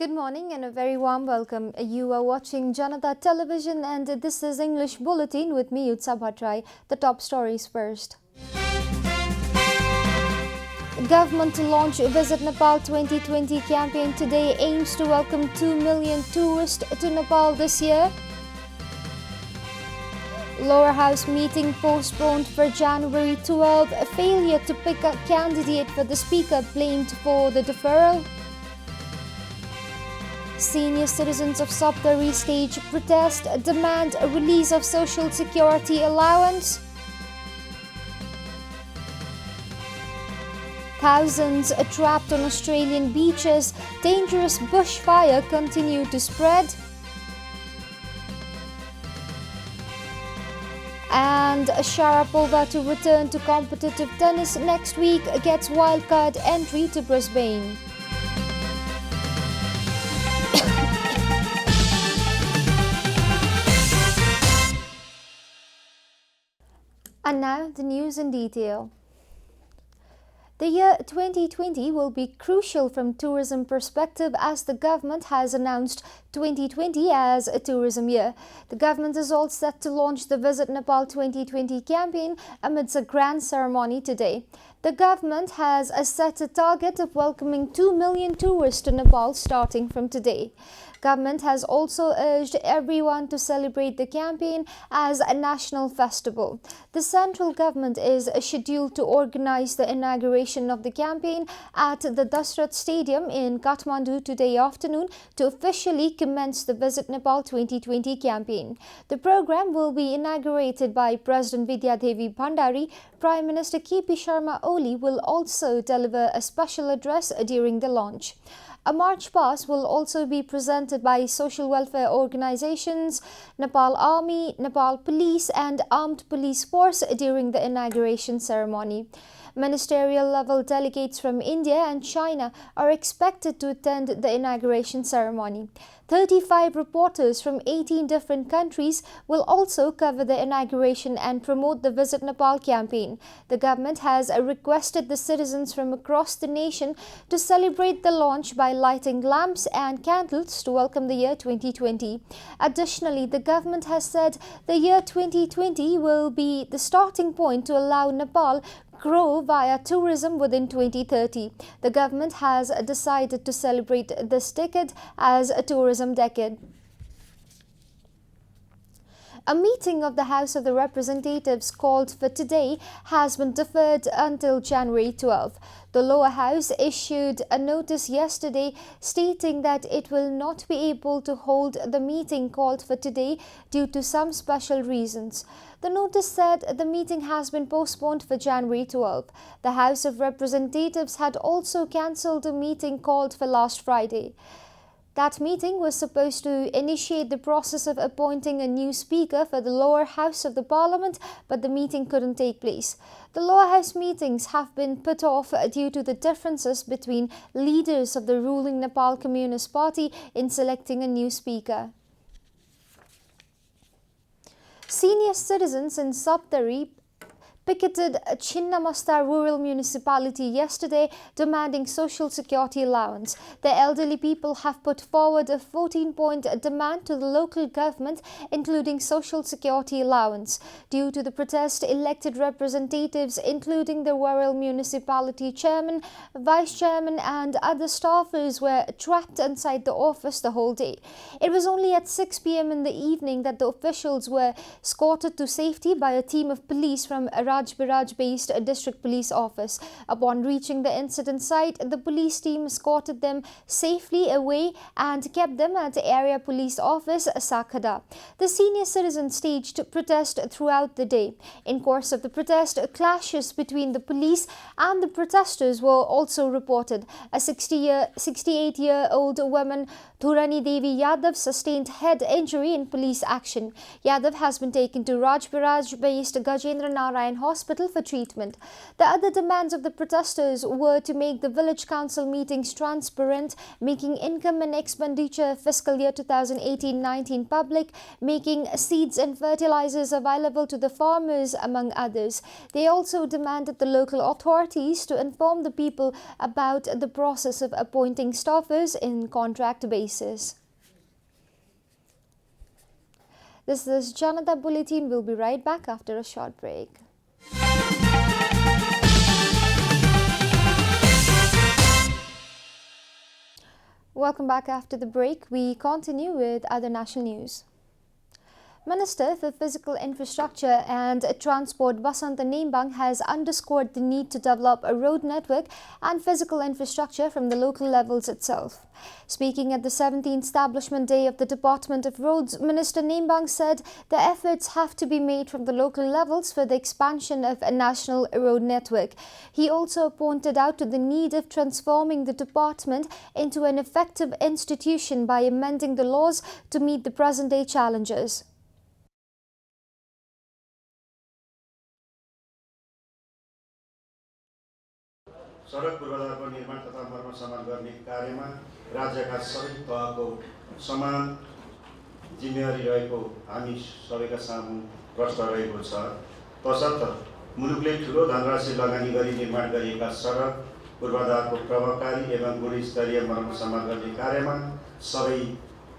Good morning and a very warm welcome. You are watching Janata Television and this is English Bulletin with me, Utsa Bhattrai. The top stories first. Government to launch Visit Nepal 2020 campaign today aims to welcome 2 million tourists to Nepal this year. Lower House meeting postponed for January 12. A failure to pick a candidate for the Speaker blamed for the deferral. Senior citizens of Saptari stage protest, demand a release of Social Security allowance. Thousands trapped on Australian beaches, dangerous bushfire continue to spread. And Sharapova to return to competitive tennis next week gets wildcard entry to Brisbane. And now the news in detail. The year 2020 will be crucial from tourism perspective as the government has announced 2020 as a tourism year. The government is all set to launch the Visit Nepal 2020 campaign amidst a grand ceremony today. The government has set a target of welcoming 2 million tourists to Nepal starting from today. Government has also urged everyone to celebrate the campaign as a national festival. The central government is scheduled to organize the inauguration of the campaign at the Dasrat Stadium in Kathmandu today afternoon to officially commence the Visit Nepal 2020 campaign. The program will be inaugurated by President Vidya Devi Bhandari. Prime Minister KP Sharma Oli will also deliver a special address during the launch. A march pass will also be presented by social welfare organizations, Nepal Army, Nepal Police and Armed Police Force during the inauguration ceremony. Ministerial-level delegates from India and China are expected to attend the inauguration ceremony. 35 reporters from 18 different countries will also cover the inauguration and promote the Visit Nepal campaign. The government has requested the citizens from across the nation to celebrate the launch by lighting lamps and candles to welcome the year 2020. Additionally, the government has said the year 2020 will be the starting point to allow Nepal grow via tourism within 2030. The government has decided to celebrate this decade as a tourism decade. A meeting of the House of the Representatives called for today has been deferred until January 12. The lower house issued a notice yesterday stating that it will not be able to hold the meeting called for today due to some special reasons. The notice said the meeting has been postponed for January 12. The House of Representatives had also cancelled a meeting called for last Friday. That meeting was supposed to initiate the process of appointing a new speaker for the lower house of the parliament, but the meeting couldn't take place. The lower house meetings have been put off due to the differences between leaders of the ruling Nepal Communist Party in selecting a new speaker. Senior citizens in Saptari picketed Chinnamasta rural municipality yesterday demanding Social Security allowance. The elderly people have put forward a 14-point demand to the local government including Social Security allowance. Due to the protest, elected representatives including the rural municipality chairman, vice chairman and other staffers were trapped inside the office the whole day. It was only at 6 p.m. in the evening that the officials were escorted to safety by a team of police from Rajbiraj-based district police office. Upon reaching the incident site, the police team escorted them safely away and kept them at the area police office, Sakhada. The senior citizens staged protest throughout the day. In course of the protest, clashes between the police and the protesters were also reported. A 68-year-old woman, Dhurani Devi Yadav, sustained head injury in police action. Yadav has been taken to Rajbiraj-based Gajendra Narayan hospital for treatment. The other demands of the protesters were to make the village council meetings transparent, making income and expenditure fiscal year 2018-19 public, making seeds and fertilizers available to the farmers, among others. They also demanded the local authorities to inform the people about the process of appointing staffers in contract basis. This is Janata Bulletin. We'll be right back after a short break. Welcome back after the break. We continue with other national news. Minister for Physical Infrastructure and Transport Basanta Nembang has underscored the need to develop a road network and physical infrastructure from the local levels itself. Speaking at the 17th Establishment Day of the Department of Roads, Minister Nembang said the efforts have to be made from the local levels for the expansion of a national road network. He also pointed out to the need of transforming the department into an effective institution by amending the laws to meet the present-day challenges. सडक पूर्वाधारको निर्माण तथा मर्मत गर्ने कार्यमा राज्यका सबै तहको समान जिम्मेवारी रहेको हामी सबैका सामु प्रश्न रहेको छ। तसर्थ मुलुकले ठूलो धनराशि लगानी गरी निर्माण गरिएका सडक पूर्वाधारको प्रभावकारी एवं गुणस्तरीय मर्मत गर्ने कार्यमा सबै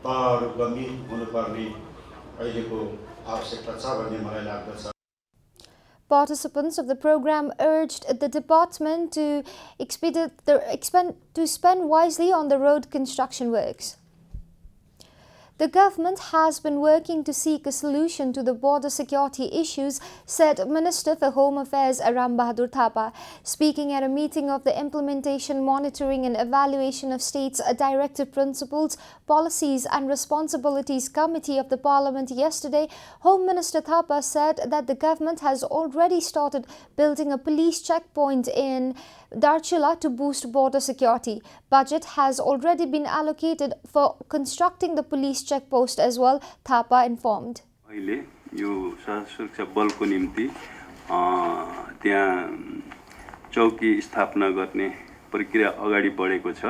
तहहरू गम्भीर हुनुपर्ने अहिलेको आवश्यकता छ भन्ने मलाई लाग्दछ। Participants of the program urged the department to spend wisely on the road construction works. The government has been working to seek a solution to the border security issues, said Minister for Home Affairs Ram Bahadur Thapa. Speaking at a meeting of the Implementation, Monitoring and Evaluation of States Directive Principles, Policies and Responsibilities Committee of the Parliament yesterday, Home Minister Thapa said that the government has already started building a police checkpoint in Darchula to boost border security. Budget has already been allocated for constructing the police checkpost as well, Thapa informed. अहिले यो सुरक्षा बलको निम्ति त्यहाँ चौकी स्थापना गर्ने प्रक्रिया अगाडि बढेको छ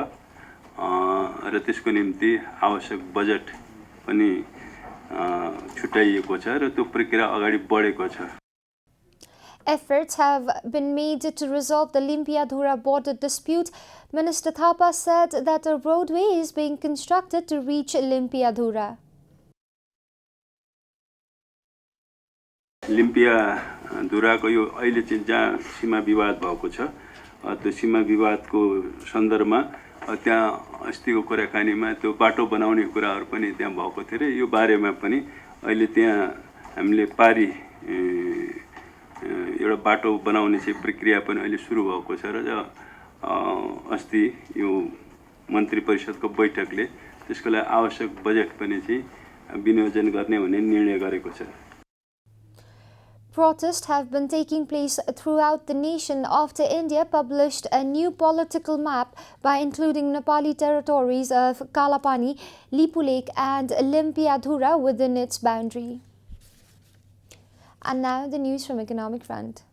र त्यसको निम्ति आवश्यक बजेट पनि छुट्याइएको छ र त्यो प्रक्रिया अगाडि बढेको छ। Efforts have been made to resolve the Limpiadhura border dispute. Minister Thapa said that a roadway is being constructed to reach Limpiadhura. लिम्पियाधुराको यो अहिले चाहिँ जहाँ सीमा विवाद भएको छ त्यो सीमा विवादको सन्दर्भमा त्यहाँ अस्तिको कुराकानीमा त्यो बाटो बनाउने कुराहरू पनि त्यहाँ भएको थियो र यो बारेमा पनि अहिले त्यहाँ हामीले पारी एउटा बाटो बनाउने चाहिँ प्रक्रिया पनि अहिले सुरु भएको छ र अस्ति यो मन्त्री परिषदको बैठकले त्यसको लागि आवश्यक बजेट पनि चाहिँ विनियोजन गर्ने भन्ने निर्णय गरेको छ। Protests have been taking place throughout the nation after India published a new political map by including Nepali territories of Kalapani, Lipulek and Limpiadhura within its boundary. And now the news from Economic Front.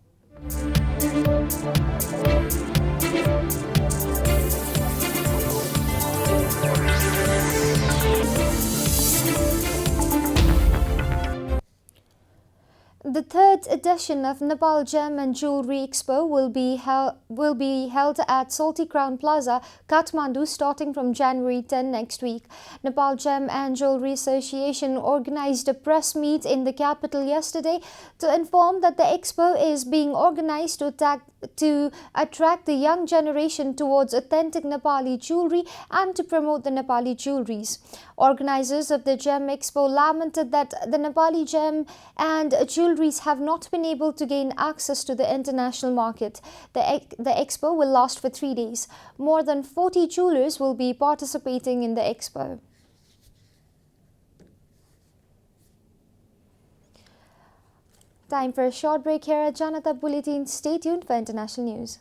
The third edition of Nepal Gem and Jewelry Expo will be held at Salty Crown Plaza, Kathmandu, starting from January 10 next week. Nepal Gem and Jewelry Association organized a press meet in the capital yesterday to inform that the expo is being organized to attract the young generation towards authentic Nepali jewelry and to promote the Nepali jewelries. Organizers of the Gem Expo lamented that the Nepali gem and jewelries have not been able to gain access to the international market. The expo will last for 3 days. More than 40 jewelers will be participating in the expo. Time for a short break here at Janata Bulletin. Stay tuned for international news.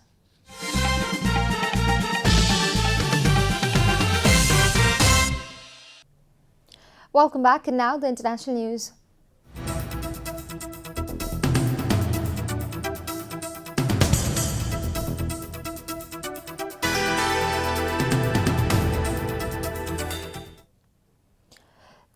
Welcome back, and now the international news.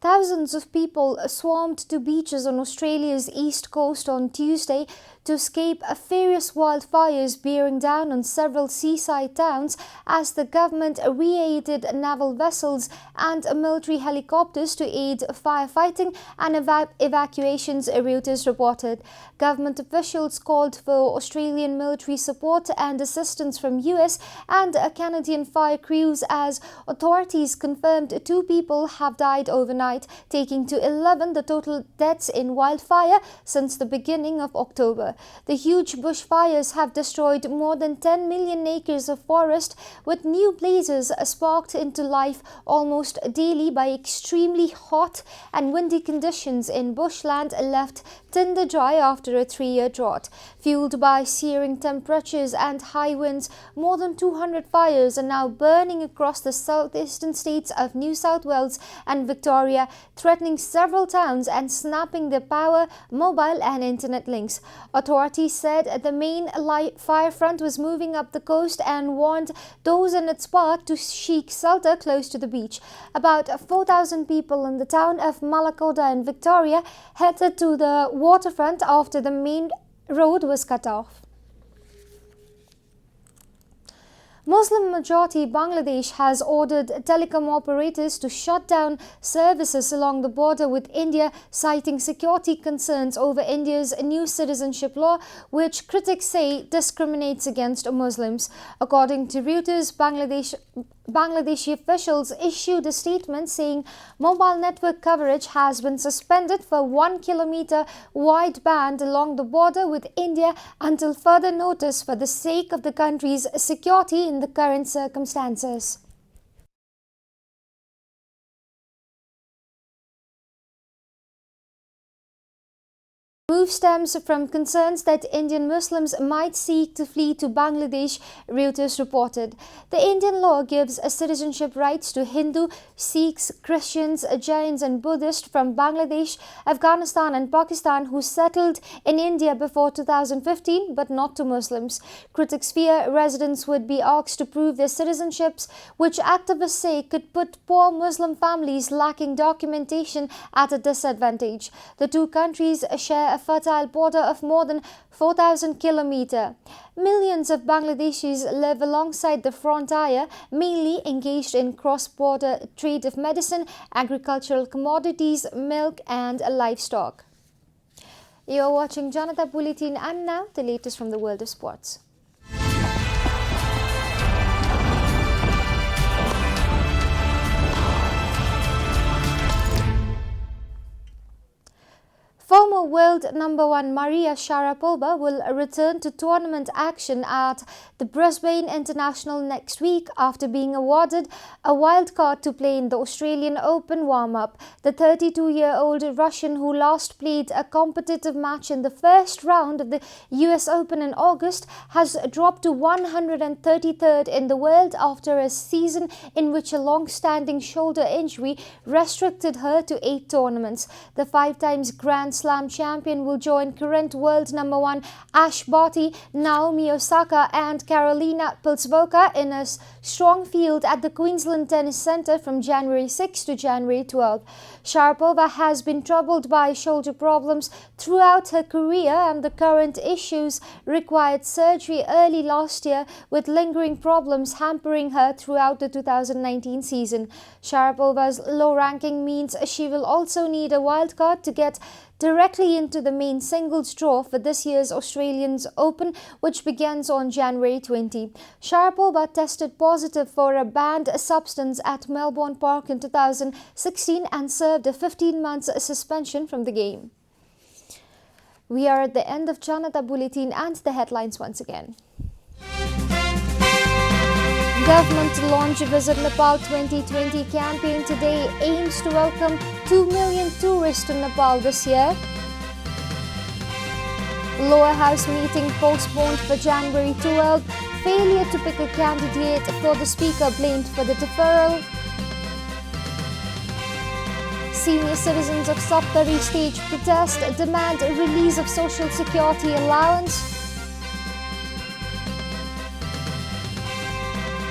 Thousands of people swarmed to beaches on Australia's east coast on Tuesday to escape furious wildfires bearing down on several seaside towns as the government re-aided naval vessels and military helicopters to aid firefighting and evacuations, Reuters reported. Government officials called for Australian military support and assistance from US and Canadian fire crews as authorities confirmed 2 people have died overnight, taking to 11 the total deaths in wildfire since the beginning of October. The huge bushfires have destroyed more than 10 million acres of forest, with new blazes sparked into life almost daily by extremely hot and windy conditions in bushland left tinder dry after a 3-year drought. Fueled by searing temperatures and high winds, more than 200 fires are now burning across the southeastern states of New South Wales and Victoria, threatening several towns and snapping their power, mobile and internet links. Authorities said the main fire front was moving up the coast and warned those in its path to seek shelter close to the beach. About 4,000 people in the town of Malakoda in Victoria headed to the waterfront after the main road was cut off. Muslim-majority Bangladesh has ordered telecom operators to shut down services along the border with India, citing security concerns over India's new citizenship law, which critics say discriminates against Muslims. According to Reuters, Bangladeshi officials issued a statement saying mobile network coverage has been suspended for 1 kilometer wide band along the border with India until further notice for the sake of the country's security in the current circumstances. Move stems from concerns that Indian Muslims might seek to flee to Bangladesh, Reuters reported. The Indian law gives citizenship rights to Hindu, Sikhs, Christians, Jains and Buddhists from Bangladesh, Afghanistan and Pakistan who settled in India before 2015 but not to Muslims. Critics fear residents would be asked to prove their citizenships, which activists say could put poor Muslim families lacking documentation at a disadvantage. The 2 countries share a fertile border of more than 4,000 kilometers. Millions of Bangladeshis live alongside the frontier, mainly engaged in cross-border trade of medicine, agricultural commodities, milk and livestock. You're watching Janata Bulletin, and now the latest from the world of sports. Former world number 1 Maria Sharapova will return to tournament action at the Brisbane International next week after being awarded a wild card to play in the Australian Open warm-up. The 32-year-old Russian, who last played a competitive match in the first round of the US Open in August, has dropped to 133rd in the world after a season in which a long-standing shoulder injury restricted her to 8 tournaments. The 5-times Grand Slam champion will join current world number 1 Ash Barty, Naomi Osaka and Karolina Pliskova in a strong field at the Queensland Tennis Centre from January 6 to January 12. Sharapova has been troubled by shoulder problems throughout her career, and the current issues required surgery early last year, with lingering problems hampering her throughout the 2019 season. Sharapova's low ranking means she will also need a wildcard to get directly into the main singles draw for this year's Australians Open, which begins on January 20. Sharapova tested positive for a banned substance at Melbourne Park in 2016 and served a 15-month suspension from the game. We are at the end of Janata Bulletin, and the headlines once again. Government to launch Visit Nepal 2020 campaign today aims to welcome 2 million tourists to Nepal this year. Lower House meeting postponed for January 12. Failure to pick a candidate for the Speaker blamed for the deferral. Senior citizens of Saptari stage protest demand release of Social Security allowance.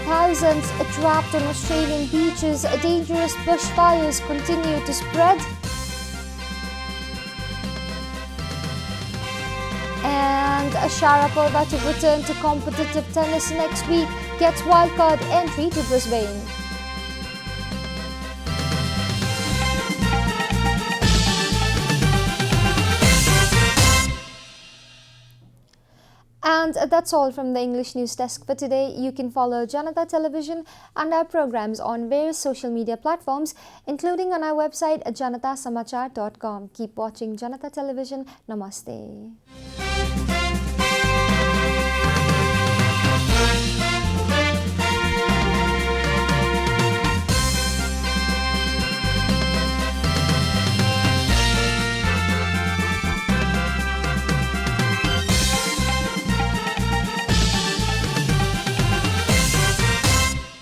thousands trapped on Australian beaches. Dangerous bushfires continue to spread. And Sharapova to return to competitive tennis next week, gets wildcard entry to Brisbane. And that's all from the English News Desk for today. You can follow Janata Television and our programs on various social media platforms, including on our website at janatasamachar.com. Keep watching Janata Television. Namaste.